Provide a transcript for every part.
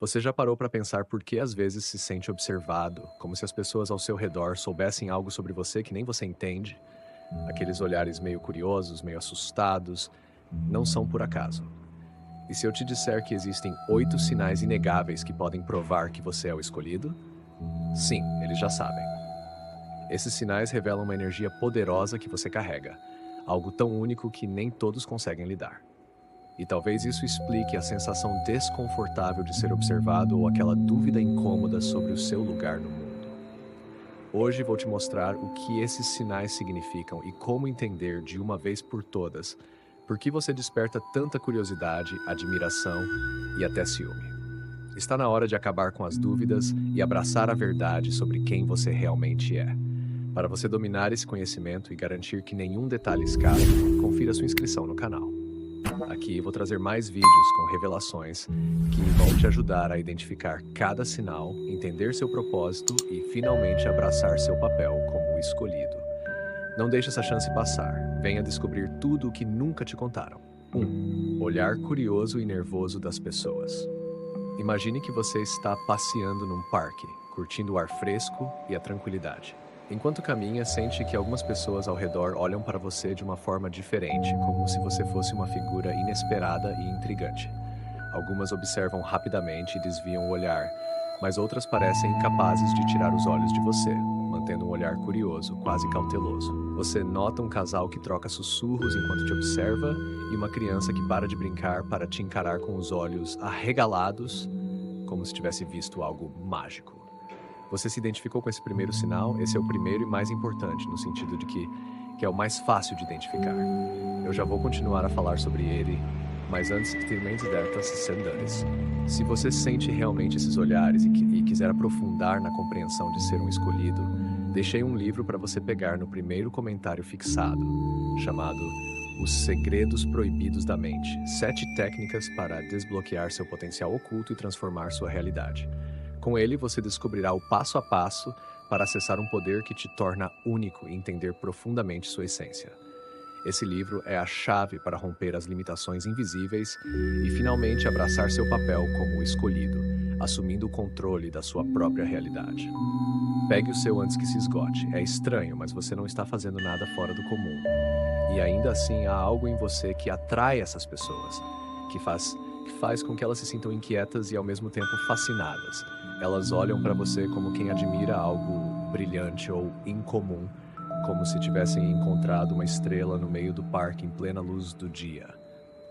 Você já parou para pensar por que às vezes se sente observado, como se as pessoas ao seu redor soubessem algo sobre você que nem você entende? Aqueles olhares meio curiosos, meio assustados, não são por acaso. E se eu te disser que existem 8 sinais inegáveis que podem provar que você é o escolhido? Sim, eles já sabem. Esses sinais revelam uma energia poderosa que você carrega, algo tão único que nem todos conseguem lidar. E talvez isso explique a sensação desconfortável de ser observado ou aquela dúvida incômoda sobre o seu lugar no mundo. Hoje vou te mostrar o que esses sinais significam e como entender de uma vez por todas por que você desperta tanta curiosidade, admiração e até ciúme. Está na hora de acabar com as dúvidas e abraçar a verdade sobre quem você realmente é. Para você dominar esse conhecimento e garantir que nenhum detalhe escape, confira sua inscrição no canal. Aqui vou trazer mais vídeos com revelações que vão te ajudar a identificar cada sinal, entender seu propósito e finalmente abraçar seu papel como o escolhido. Não deixe essa chance passar. Venha descobrir tudo o que nunca te contaram. 1. Olhar curioso e nervoso das pessoas. Imagine que você está passeando num parque, curtindo o ar fresco e a tranquilidade. Enquanto caminha, sente que algumas pessoas ao redor olham para você de uma forma diferente, como se você fosse uma figura inesperada e intrigante. Algumas observam rapidamente e desviam o olhar, mas outras parecem incapazes de tirar os olhos de você, mantendo um olhar curioso, quase cauteloso. Você nota um casal que troca sussurros enquanto te observa e uma criança que para de brincar para te encarar com os olhos arregalados, como se tivesse visto algo mágico. Você se identificou com esse primeiro sinal? Esse é o primeiro e mais importante, no sentido de que é o mais fácil de identificar. Eu já vou continuar a falar sobre ele, mas antes que termine dessas sendares. Se você sente realmente esses olhares e quiser aprofundar na compreensão de ser um escolhido, deixei um livro para você pegar no primeiro comentário fixado, chamado Os Segredos Proibidos da Mente, 7 técnicas para desbloquear seu potencial oculto e transformar sua realidade. Com ele, você descobrirá o passo a passo para acessar um poder que te torna único e entender profundamente sua essência. Esse livro é a chave para romper as limitações invisíveis e finalmente abraçar seu papel como o escolhido, assumindo o controle da sua própria realidade. Pegue o seu antes que se esgote. É estranho, mas você não está fazendo nada fora do comum. E ainda assim há algo em você que atrai essas pessoas, que faz com que elas se sintam inquietas e ao mesmo tempo fascinadas. Elas olham para você como quem admira algo brilhante ou incomum, como se tivessem encontrado uma estrela no meio do parque em plena luz do dia.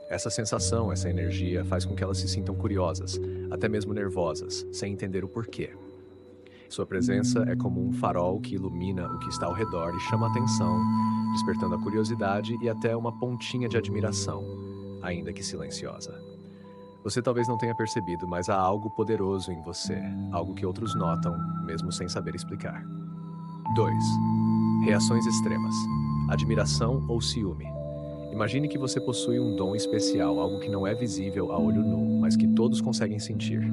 Essa sensação, essa energia, faz com que elas se sintam curiosas, até mesmo nervosas, sem entender o porquê. Sua presença é como um farol que ilumina o que está ao redor e chama a atenção, despertando a curiosidade e até uma pontinha de admiração, ainda que silenciosa. Você talvez não tenha percebido, mas há algo poderoso em você, algo que outros notam, mesmo sem saber explicar. 2. Reações extremas. Admiração ou ciúme. Imagine que você possui um dom especial, algo que não é visível a olho nu, mas que todos conseguem sentir.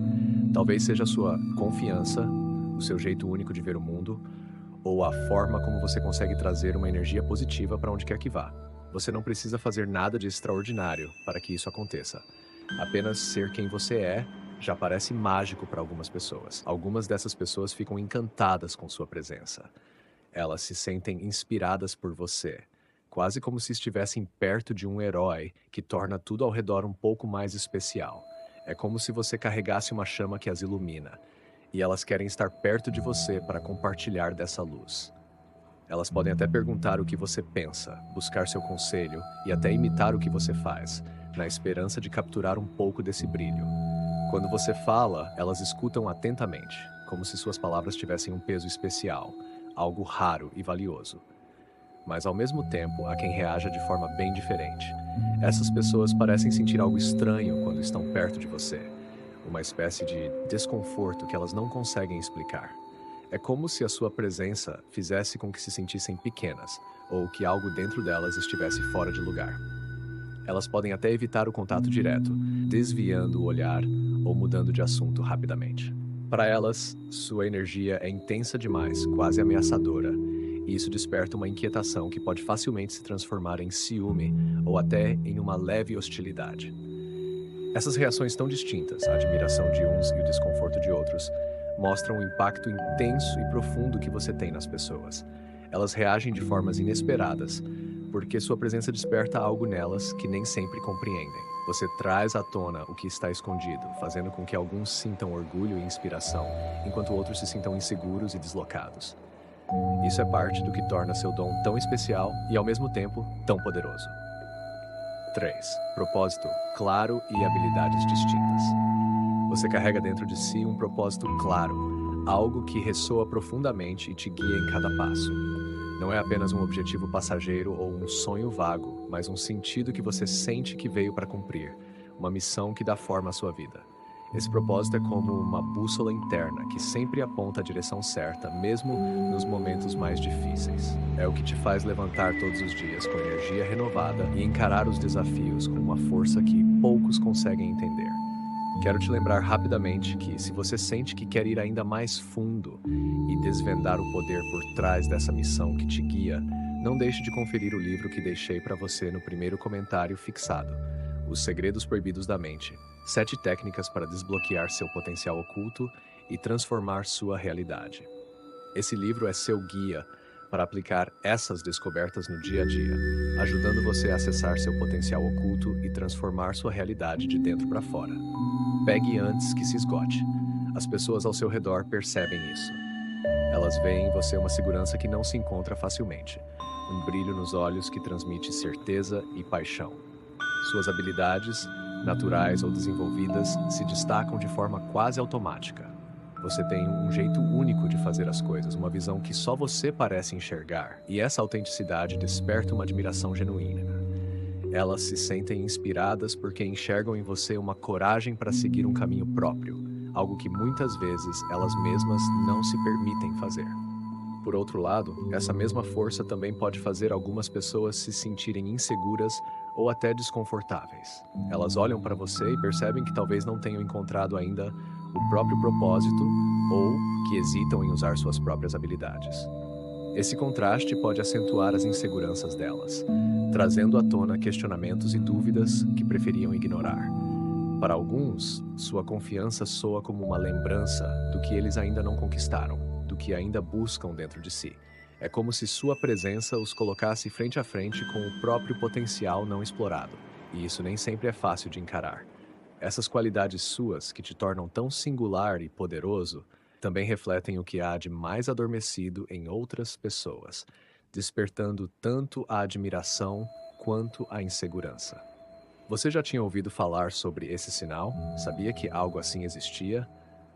Talvez seja a sua confiança, o seu jeito único de ver o mundo, ou a forma como você consegue trazer uma energia positiva para onde quer que vá. Você não precisa fazer nada de extraordinário para que isso aconteça. Apenas ser quem você é já parece mágico para algumas pessoas. Algumas dessas pessoas ficam encantadas com sua presença. Elas se sentem inspiradas por você, quase como se estivessem perto de um herói que torna tudo ao redor um pouco mais especial. É como se você carregasse uma chama que as ilumina, e elas querem estar perto de você para compartilhar dessa luz. Elas podem até perguntar o que você pensa, buscar seu conselho e até imitar o que você faz, na esperança de capturar um pouco desse brilho. Quando você fala, elas escutam atentamente, como se suas palavras tivessem um peso especial, algo raro e valioso. Mas ao mesmo tempo, há quem reaja de forma bem diferente. Essas pessoas parecem sentir algo estranho quando estão perto de você, uma espécie de desconforto que elas não conseguem explicar. É como se a sua presença fizesse com que se sentissem pequenas, ou que algo dentro delas estivesse fora de lugar. Elas podem até evitar o contato direto, desviando o olhar ou mudando de assunto rapidamente. Para elas, sua energia é intensa demais, quase ameaçadora, e isso desperta uma inquietação que pode facilmente se transformar em ciúme ou até em uma leve hostilidade. Essas reações tão distintas, a admiração de uns e o desconforto de outros, mostram o impacto intenso e profundo que você tem nas pessoas. Elas reagem de formas inesperadas, porque sua presença desperta algo nelas que nem sempre compreendem. Você traz à tona o que está escondido, fazendo com que alguns sintam orgulho e inspiração, enquanto outros se sintam inseguros e deslocados. Isso é parte do que torna seu dom tão especial e, ao mesmo tempo, tão poderoso. 3. Propósito claro e habilidades distintas. Você carrega dentro de si um propósito claro, algo que ressoa profundamente e te guia em cada passo. Não é apenas um objetivo passageiro ou um sonho vago, mas um sentido que você sente que veio para cumprir, uma missão que dá forma à sua vida. Esse propósito é como uma bússola interna que sempre aponta a direção certa, mesmo nos momentos mais difíceis. É o que te faz levantar todos os dias com energia renovada e encarar os desafios com uma força que poucos conseguem entender. Quero te lembrar rapidamente que, se você sente que quer ir ainda mais fundo e desvendar o poder por trás dessa missão que te guia, não deixe de conferir o livro que deixei para você no primeiro comentário fixado, Os Segredos Proibidos da Mente, 7 técnicas para desbloquear seu potencial oculto e transformar sua realidade. Esse livro é seu guia para aplicar essas descobertas no dia a dia, ajudando você a acessar seu potencial oculto e transformar sua realidade de dentro para fora. Pegue antes que se esgote. As pessoas ao seu redor percebem isso. Elas veem em você uma segurança que não se encontra facilmente, um brilho nos olhos que transmite certeza e paixão. Suas habilidades, naturais ou desenvolvidas, se destacam de forma quase automática. Você tem um jeito único de fazer as coisas, uma visão que só você parece enxergar, e essa autenticidade desperta uma admiração genuína. Elas se sentem inspiradas porque enxergam em você uma coragem para seguir um caminho próprio, algo que muitas vezes elas mesmas não se permitem fazer. Por outro lado, essa mesma força também pode fazer algumas pessoas se sentirem inseguras ou até desconfortáveis. Elas olham para você e percebem que talvez não tenham encontrado ainda o próprio propósito ou que hesitam em usar suas próprias habilidades. Esse contraste pode acentuar as inseguranças delas, trazendo à tona questionamentos e dúvidas que preferiam ignorar. Para alguns, sua confiança soa como uma lembrança do que eles ainda não conquistaram, do que ainda buscam dentro de si. É como se sua presença os colocasse frente a frente com o próprio potencial não explorado, e isso nem sempre é fácil de encarar. Essas qualidades suas, que te tornam tão singular e poderoso, também refletem o que há de mais adormecido em outras pessoas, despertando tanto a admiração quanto a insegurança. Você já tinha ouvido falar sobre esse sinal? Sabia que algo assim existia?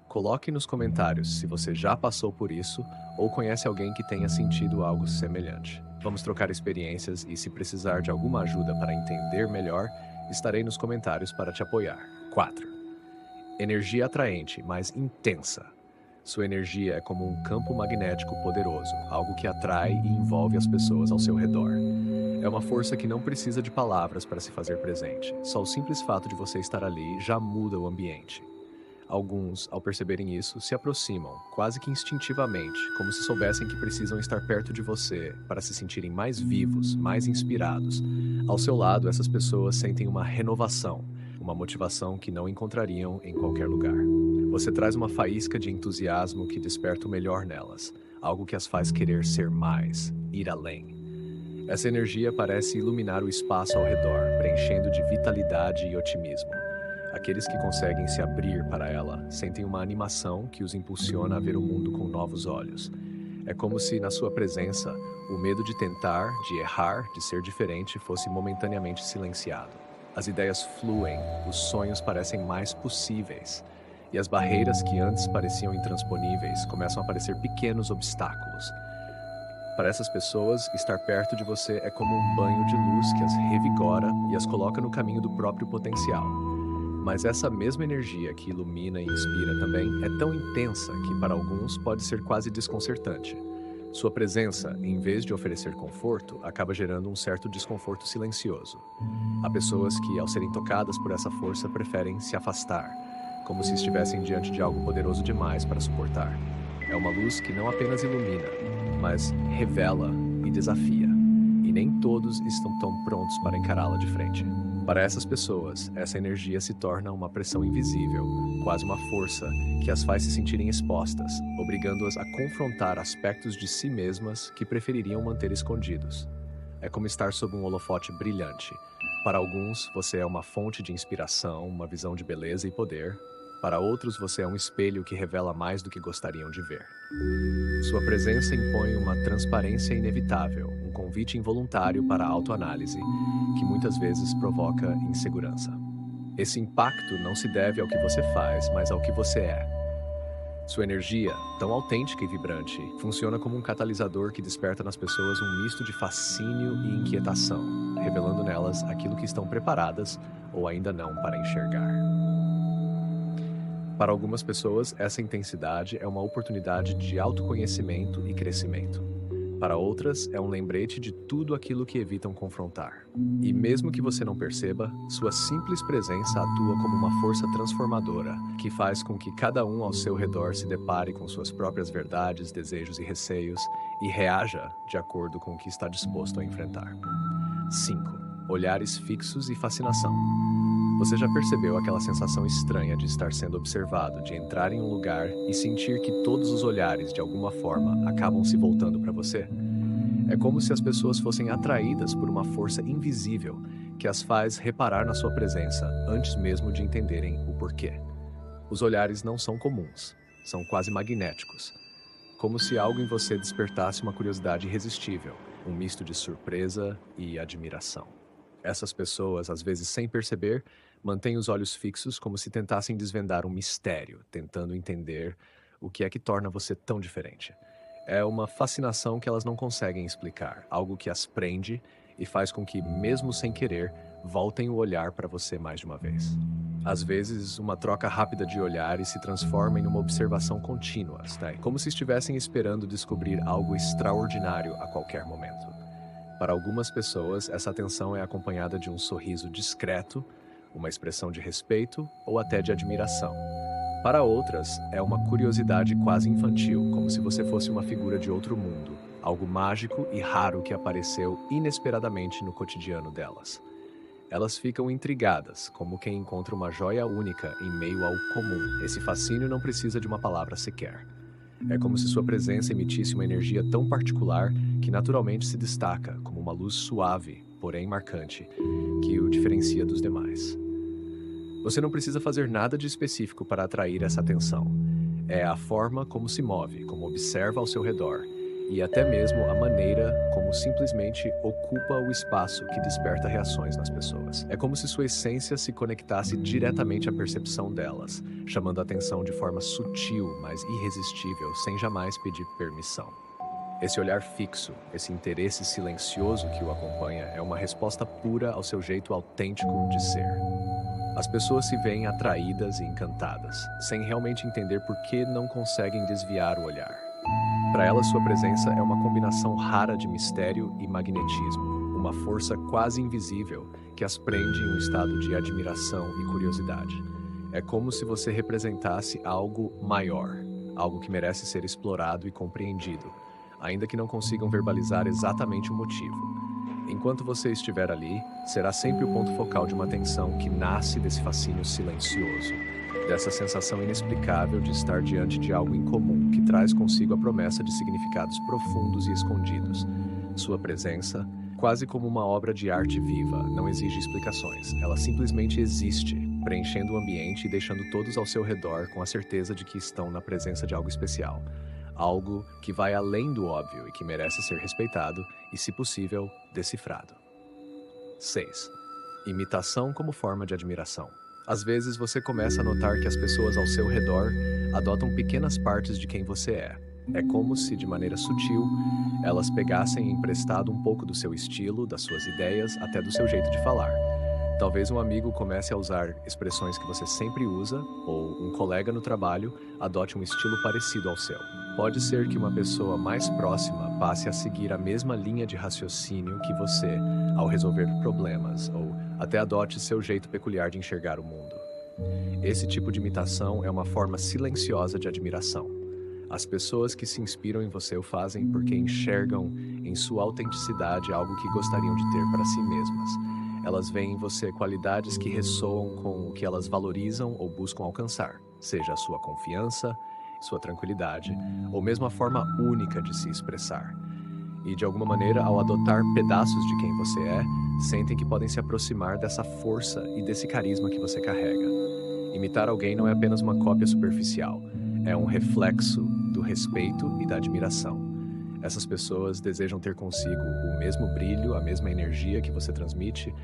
Coloque nos comentários se você já passou por isso ou conhece alguém que tenha sentido algo semelhante. Vamos trocar experiências e, se precisar de alguma ajuda para entender melhor, estarei nos comentários para te apoiar. 4. Energia atraente, mas intensa. Sua energia é como um campo magnético poderoso, algo que atrai e envolve as pessoas ao seu redor. É uma força que não precisa de palavras para se fazer presente. Só o simples fato de você estar ali já muda o ambiente. Alguns, ao perceberem isso, se aproximam, quase que instintivamente, como se soubessem que precisam estar perto de você para se sentirem mais vivos, mais inspirados. Ao seu lado, essas pessoas sentem uma renovação, uma motivação que não encontrariam em qualquer lugar. Você traz uma faísca de entusiasmo que desperta o melhor nelas, algo que as faz querer ser mais, ir além. Essa energia parece iluminar o espaço ao redor, preenchendo de vitalidade e otimismo. Aqueles que conseguem se abrir para ela sentem uma animação que os impulsiona a ver o mundo com novos olhos. É como se, na sua presença, o medo de tentar, de errar, de ser diferente fosse momentaneamente silenciado. As ideias fluem, os sonhos parecem mais possíveis, e as barreiras que antes pareciam intransponíveis começam a parecer pequenos obstáculos. Para essas pessoas, estar perto de você é como um banho de luz que as revigora e as coloca no caminho do próprio potencial. Mas essa mesma energia que ilumina e inspira também é tão intensa que, para alguns, pode ser quase desconcertante. Sua presença, em vez de oferecer conforto, acaba gerando um certo desconforto silencioso. Há pessoas que, ao serem tocadas por essa força, preferem se afastar, como se estivessem diante de algo poderoso demais para suportar. É uma luz que não apenas ilumina, mas revela e desafia, e nem todos estão tão prontos para encará-la de frente. Para essas pessoas, essa energia se torna uma pressão invisível, quase uma força, que as faz se sentirem expostas, obrigando-as a confrontar aspectos de si mesmas que prefeririam manter escondidos. É como estar sob um holofote brilhante. Para alguns, você é uma fonte de inspiração, uma visão de beleza e poder. Para outros, você é um espelho que revela mais do que gostariam de ver. Sua presença impõe uma transparência inevitável, um convite involuntário para a autoanálise, que muitas vezes provoca insegurança. Esse impacto não se deve ao que você faz, mas ao que você é. Sua energia, tão autêntica e vibrante, funciona como um catalisador que desperta nas pessoas um misto de fascínio e inquietação, revelando nelas aquilo que estão preparadas ou ainda não para enxergar. Para algumas pessoas, essa intensidade é uma oportunidade de autoconhecimento e crescimento. Para outras, é um lembrete de tudo aquilo que evitam confrontar. E mesmo que você não perceba, sua simples presença atua como uma força transformadora, que faz com que cada um ao seu redor se depare com suas próprias verdades, desejos e receios e reaja de acordo com o que está disposto a enfrentar. 5. Olhares fixos e fascinação. Você já percebeu aquela sensação estranha de estar sendo observado, de entrar em um lugar e sentir que todos os olhares, de alguma forma, acabam se voltando para você? É como se as pessoas fossem atraídas por uma força invisível que as faz reparar na sua presença antes mesmo de entenderem o porquê. Os olhares não são comuns, são quase magnéticos, como se algo em você despertasse uma curiosidade irresistível, um misto de surpresa e admiração. Essas pessoas, às vezes sem perceber, mantêm os olhos fixos como se tentassem desvendar um mistério, tentando entender o que é que torna você tão diferente. É uma fascinação que elas não conseguem explicar, algo que as prende e faz com que, mesmo sem querer, voltem o olhar para você mais de uma vez. Às vezes, uma troca rápida de olhares se transforma em uma observação contínua, tá? Como se estivessem esperando descobrir algo extraordinário a qualquer momento. Para algumas pessoas, essa atenção é acompanhada de um sorriso discreto, uma expressão de respeito ou até de admiração. Para outras, é uma curiosidade quase infantil, como se você fosse uma figura de outro mundo, algo mágico e raro que apareceu inesperadamente no cotidiano delas. Elas ficam intrigadas, como quem encontra uma joia única em meio ao comum. Esse fascínio não precisa de uma palavra sequer. É como se sua presença emitisse uma energia tão particular que naturalmente se destaca, como uma luz suave, porém marcante, que o diferencia dos demais. Você não precisa fazer nada de específico para atrair essa atenção. É a forma como se move, como observa ao seu redor, e até mesmo a maneira como simplesmente ocupa o espaço que desperta reações nas pessoas. É como se sua essência se conectasse diretamente à percepção delas, chamando a atenção de forma sutil, mas irresistível, sem jamais pedir permissão. Esse olhar fixo, esse interesse silencioso que o acompanha, é uma resposta pura ao seu jeito autêntico de ser. As pessoas se veem atraídas e encantadas, sem realmente entender por que não conseguem desviar o olhar. Para elas, sua presença é uma combinação rara de mistério e magnetismo, uma força quase invisível que as prende em um estado de admiração e curiosidade. É como se você representasse algo maior, algo que merece ser explorado e compreendido, ainda que não consigam verbalizar exatamente o motivo. Enquanto você estiver ali, será sempre o ponto focal de uma atenção que nasce desse fascínio silencioso, dessa sensação inexplicável de estar diante de algo incomum que traz consigo a promessa de significados profundos e escondidos. Sua presença, quase como uma obra de arte viva, não exige explicações. Ela simplesmente existe, preenchendo o ambiente e deixando todos ao seu redor com a certeza de que estão na presença de algo especial. Algo que vai além do óbvio e que merece ser respeitado e, se possível, decifrado. 6. Imitação como forma de admiração. Às vezes você começa a notar que as pessoas ao seu redor adotam pequenas partes de quem você é. É como se, de maneira sutil, elas pegassem emprestado um pouco do seu estilo, das suas ideias, até do seu jeito de falar. Talvez um amigo comece a usar expressões que você sempre usa, ou um colega no trabalho adote um estilo parecido ao seu. Pode ser que uma pessoa mais próxima passe a seguir a mesma linha de raciocínio que você ao resolver problemas, ou até adote seu jeito peculiar de enxergar o mundo. Esse tipo de imitação é uma forma silenciosa de admiração. As pessoas que se inspiram em você o fazem porque enxergam em sua autenticidade algo que gostariam de ter para si mesmas. Elas veem em você qualidades que ressoam com o que elas valorizam ou buscam alcançar, seja a sua confiança, sua tranquilidade, ou mesmo a forma única de se expressar. E, de alguma maneira, ao adotar pedaços de quem você é, sentem que podem se aproximar dessa força e desse carisma que você carrega. Imitar alguém não é apenas uma cópia superficial, é um reflexo do respeito e da admiração. Essas pessoas desejam ter consigo o mesmo brilho, a mesma energia que você transmite,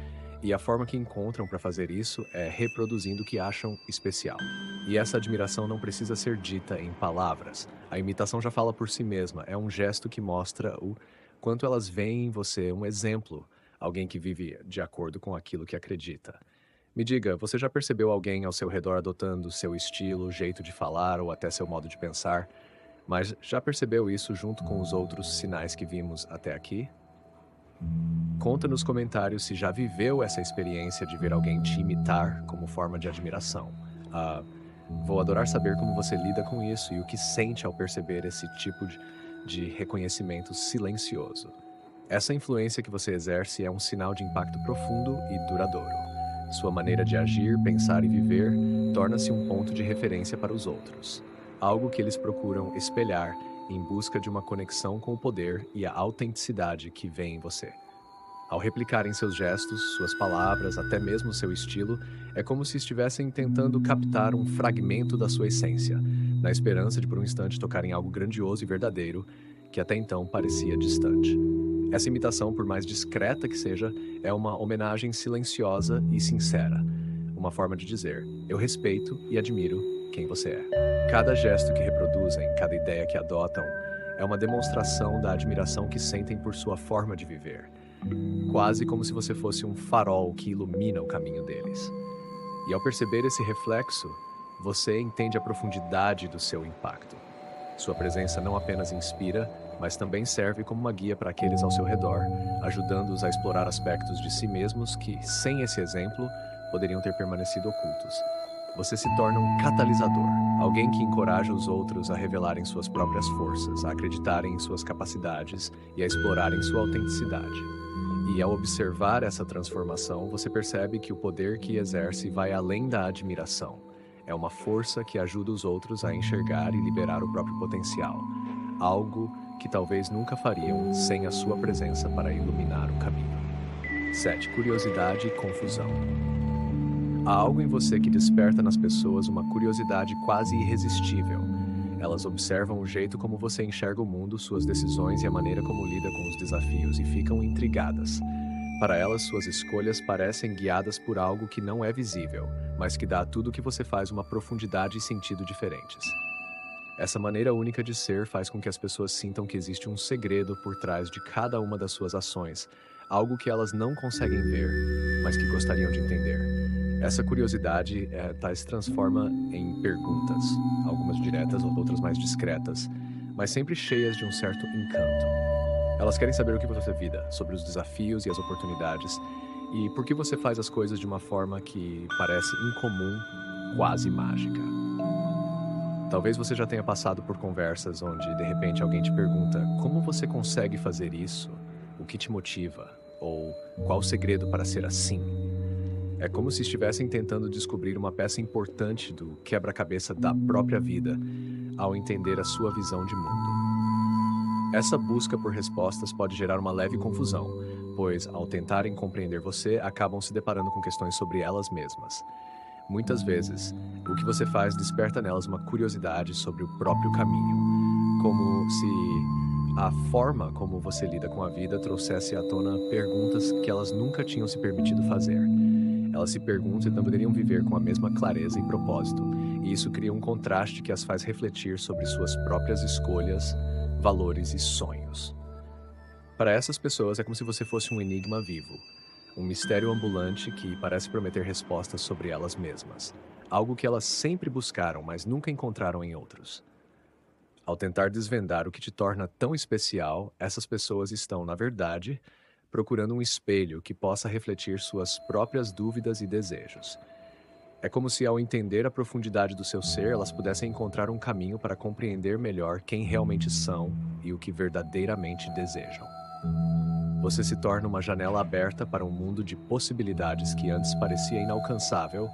e a forma que encontram para fazer isso é reproduzindo o que acham especial. E essa admiração não precisa ser dita em palavras. A imitação já fala por si mesma, é um gesto que mostra o quanto elas veem em você um exemplo, alguém que vive de acordo com aquilo que acredita. Me diga, você já percebeu alguém ao seu redor adotando seu estilo, jeito de falar ou até seu modo de pensar? Mas já percebeu isso junto com os outros sinais que vimos até aqui? Conta nos comentários se já viveu essa experiência de ver alguém te imitar como forma de admiração. Ah, Vou adorar saber como você lida com isso e o que sente ao perceber esse tipo de reconhecimento silencioso. Essa influência que você exerce é um sinal de impacto profundo e duradouro. Sua maneira de agir, pensar e viver torna-se um ponto de referência para os outros, algo que eles procuram espelhar em busca de uma conexão com o poder e a autenticidade que vem em você. Ao replicarem seus gestos, suas palavras, até mesmo seu estilo, é como se estivessem tentando captar um fragmento da sua essência, na esperança de por um instante tocarem algo grandioso e verdadeiro que até então parecia distante. Essa imitação, por mais discreta que seja, é uma homenagem silenciosa e sincera, uma forma de dizer: eu respeito e admiro quem você é. Cada gesto que reproduzem, cada ideia que adotam, é uma demonstração da admiração que sentem por sua forma de viver, quase como se você fosse um farol que ilumina o caminho deles. E ao perceber esse reflexo, você entende a profundidade do seu impacto. Sua presença não apenas inspira, mas também serve como uma guia para aqueles ao seu redor, ajudando-os a explorar aspectos de si mesmos que, sem esse exemplo, poderiam ter permanecido ocultos. Você se torna um catalisador, alguém que encoraja os outros a revelarem suas próprias forças, a acreditarem em suas capacidades e a explorarem sua autenticidade. E ao observar essa transformação, você percebe que o poder que exerce vai além da admiração. É uma força que ajuda os outros a enxergar e liberar o próprio potencial, algo que talvez nunca fariam sem a sua presença para iluminar o caminho. 7. Curiosidade e confusão. Há algo em você que desperta nas pessoas uma curiosidade quase irresistível. Elas observam o jeito como você enxerga o mundo, suas decisões e a maneira como lida com os desafios e ficam intrigadas. Para elas, suas escolhas parecem guiadas por algo que não é visível, mas que dá a tudo que você faz uma profundidade e sentido diferentes. Essa maneira única de ser faz com que as pessoas sintam que existe um segredo por trás de cada uma das suas ações, algo que elas não conseguem ver, mas que gostariam de entender. Essa curiosidade se transforma em perguntas, algumas diretas, outras mais discretas, mas sempre cheias de um certo encanto. Elas querem saber o que você vida, sobre os desafios e as oportunidades, e por que você faz as coisas de uma forma que parece incomum, quase mágica. Talvez você já tenha passado por conversas onde, de repente, alguém te pergunta como você consegue fazer isso, o que te motiva, ou qual o segredo para ser assim. É como se estivessem tentando descobrir uma peça importante do quebra-cabeça da própria vida, ao entender a sua visão de mundo. Essa busca por respostas pode gerar uma leve confusão, pois, ao tentarem compreender você, acabam se deparando com questões sobre elas mesmas. Muitas vezes, o que você faz desperta nelas uma curiosidade sobre o próprio caminho, como se a forma como você lida com a vida trouxesse à tona perguntas que elas nunca tinham se permitido fazer. Elas se perguntam se não poderiam viver com a mesma clareza e propósito, e isso cria um contraste que as faz refletir sobre suas próprias escolhas, valores e sonhos. Para essas pessoas é como se você fosse um enigma vivo, um mistério ambulante que parece prometer respostas sobre elas mesmas, algo que elas sempre buscaram, mas nunca encontraram em outros. Ao tentar desvendar o que te torna tão especial, essas pessoas estão, na verdade, procurando um espelho que possa refletir suas próprias dúvidas e desejos. É como se, ao entender a profundidade do seu ser, elas pudessem encontrar um caminho para compreender melhor quem realmente são e o que verdadeiramente desejam. Você se torna uma janela aberta para um mundo de possibilidades que antes parecia inalcançável,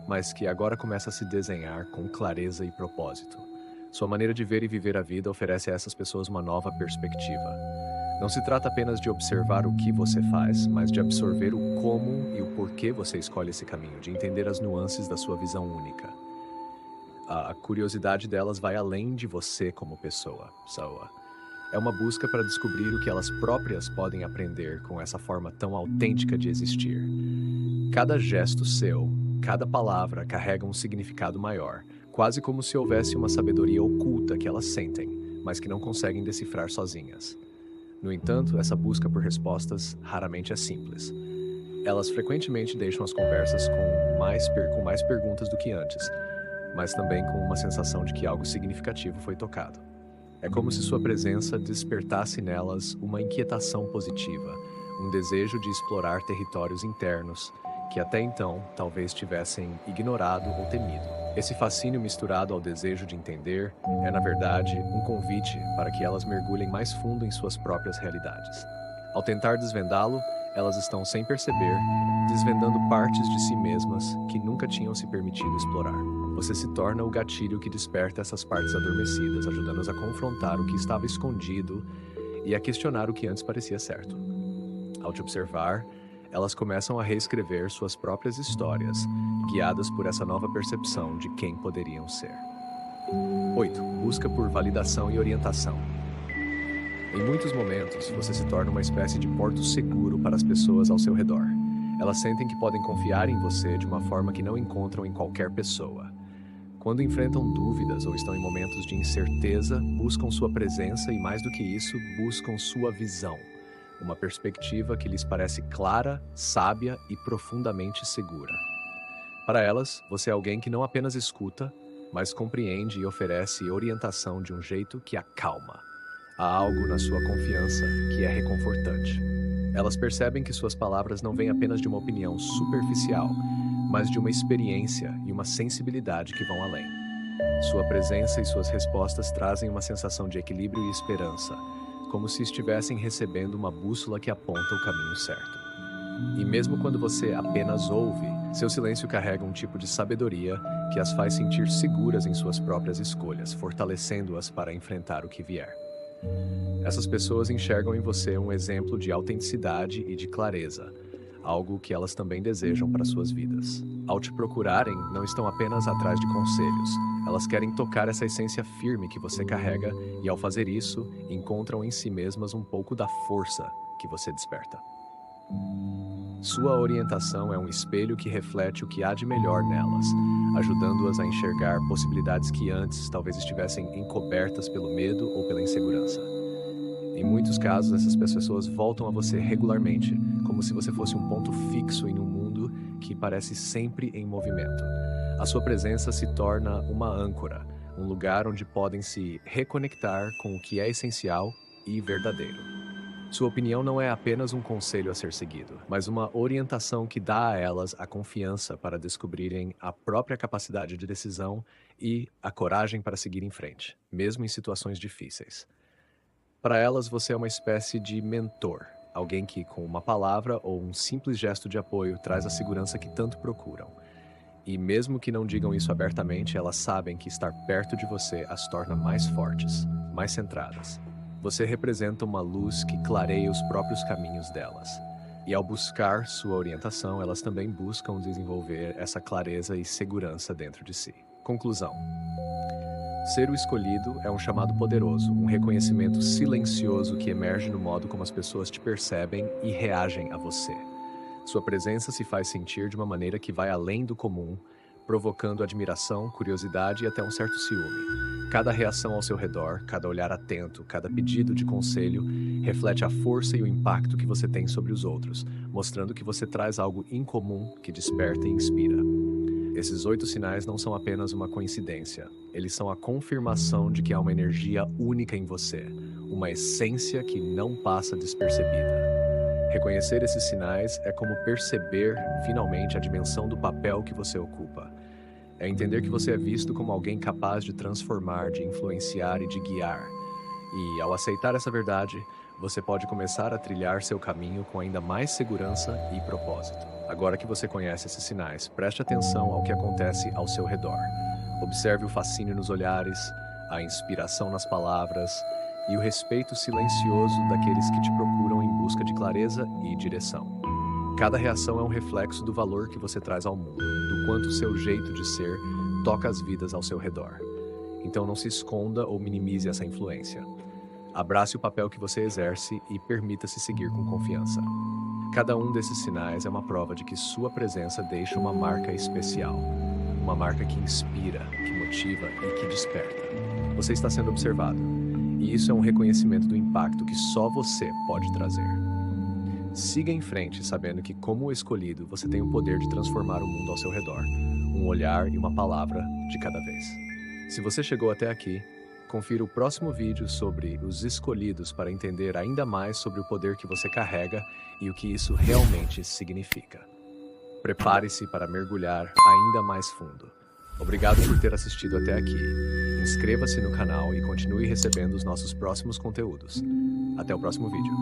mas que agora começa a se desenhar com clareza e propósito. Sua maneira de ver e viver a vida oferece a essas pessoas uma nova perspectiva. Não se trata apenas de observar o que você faz, mas de absorver o como e o porquê você escolhe esse caminho, de entender as nuances da sua visão única. A curiosidade delas vai além de você como pessoa, Sawa. É uma busca para descobrir o que elas próprias podem aprender com essa forma tão autêntica de existir. Cada gesto seu, cada palavra carrega um significado maior, quase como se houvesse uma sabedoria oculta que elas sentem, mas que não conseguem decifrar sozinhas. No entanto, essa busca por respostas raramente é simples. Elas frequentemente deixam as conversas com mais perguntas do que antes, mas também com uma sensação de que algo significativo foi tocado. É como se sua presença despertasse nelas uma inquietação positiva, um desejo de explorar territórios internos que até então talvez tivessem ignorado ou temido. Esse fascínio misturado ao desejo de entender é, na verdade, um convite para que elas mergulhem mais fundo em suas próprias realidades. Ao tentar desvendá-lo, elas estão, sem perceber, desvendando partes de si mesmas que nunca tinham se permitido explorar. Você se torna o gatilho que desperta essas partes adormecidas, ajudando-as a confrontar o que estava escondido e a questionar o que antes parecia certo. Ao te observar, elas começam a reescrever suas próprias histórias, guiadas por essa nova percepção de quem poderiam ser. 8. Busca por validação e orientação. Em muitos momentos, você se torna uma espécie de porto seguro para as pessoas ao seu redor. Elas sentem que podem confiar em você de uma forma que não encontram em qualquer pessoa. Quando enfrentam dúvidas ou estão em momentos de incerteza, buscam sua presença e, mais do que isso, buscam sua visão. Uma perspectiva que lhes parece clara, sábia e profundamente segura. Para elas, você é alguém que não apenas escuta, mas compreende e oferece orientação de um jeito que acalma. Há algo na sua confiança que é reconfortante. Elas percebem que suas palavras não vêm apenas de uma opinião superficial, mas de uma experiência e uma sensibilidade que vão além. Sua presença e suas respostas trazem uma sensação de equilíbrio e esperança, como se estivessem recebendo uma bússola que aponta o caminho certo. E mesmo quando você apenas ouve, seu silêncio carrega um tipo de sabedoria que as faz sentir seguras em suas próprias escolhas, fortalecendo-as para enfrentar o que vier. Essas pessoas enxergam em você um exemplo de autenticidade e de clareza, algo que elas também desejam para suas vidas. Ao te procurarem, não estão apenas atrás de conselhos. Elas querem tocar essa essência firme que você carrega e, ao fazer isso, encontram em si mesmas um pouco da força que você desperta. Sua orientação é um espelho que reflete o que há de melhor nelas, ajudando-as a enxergar possibilidades que antes talvez estivessem encobertas pelo medo ou pela insegurança. Em muitos casos, essas pessoas voltam a você regularmente, como se você fosse um ponto fixo em um mundo que parece sempre em movimento. A sua presença se torna uma âncora, um lugar onde podem se reconectar com o que é essencial e verdadeiro. Sua opinião não é apenas um conselho a ser seguido, mas uma orientação que dá a elas a confiança para descobrirem a própria capacidade de decisão e a coragem para seguir em frente, mesmo em situações difíceis. Para elas, você é uma espécie de mentor, alguém que, com uma palavra ou um simples gesto de apoio, traz a segurança que tanto procuram. E mesmo que não digam isso abertamente, elas sabem que estar perto de você as torna mais fortes, mais centradas. Você representa uma luz que clareia os próprios caminhos delas. E ao buscar sua orientação, elas também buscam desenvolver essa clareza e segurança dentro de si. Conclusão. Ser o escolhido é um chamado poderoso, um reconhecimento silencioso que emerge no modo como as pessoas te percebem e reagem a você. Sua presença se faz sentir de uma maneira que vai além do comum, provocando admiração, curiosidade e até um certo ciúme. Cada reação ao seu redor, cada olhar atento, cada pedido de conselho, reflete a força e o impacto que você tem sobre os outros, mostrando que você traz algo incomum que desperta e inspira. Esses 8 sinais não são apenas uma coincidência, eles são a confirmação de que há uma energia única em você, uma essência que não passa despercebida. Reconhecer esses sinais é como perceber, finalmente, a dimensão do papel que você ocupa. É entender que você é visto como alguém capaz de transformar, de influenciar e de guiar. E, ao aceitar essa verdade, você pode começar a trilhar seu caminho com ainda mais segurança e propósito. Agora que você conhece esses sinais, preste atenção ao que acontece ao seu redor. Observe o fascínio nos olhares, a inspiração nas palavras e o respeito silencioso daqueles que te procuram em busca de clareza e direção. Cada reação é um reflexo do valor que você traz ao mundo, do quanto seu jeito de ser toca as vidas ao seu redor. Então não se esconda ou minimize essa influência. Abrace o papel que você exerce e permita-se seguir com confiança. Cada um desses sinais é uma prova de que sua presença deixa uma marca especial. Uma marca que inspira, que motiva e que desperta. Você está sendo observado, e isso é um reconhecimento do impacto que só você pode trazer. Siga em frente sabendo que, como o escolhido, você tem o poder de transformar o mundo ao seu redor. Um olhar e uma palavra de cada vez. Se você chegou até aqui, confira o próximo vídeo sobre os escolhidos para entender ainda mais sobre o poder que você carrega e o que isso realmente significa. Prepare-se para mergulhar ainda mais fundo. Obrigado por ter assistido até aqui. Inscreva-se no canal e continue recebendo os nossos próximos conteúdos. Até o próximo vídeo.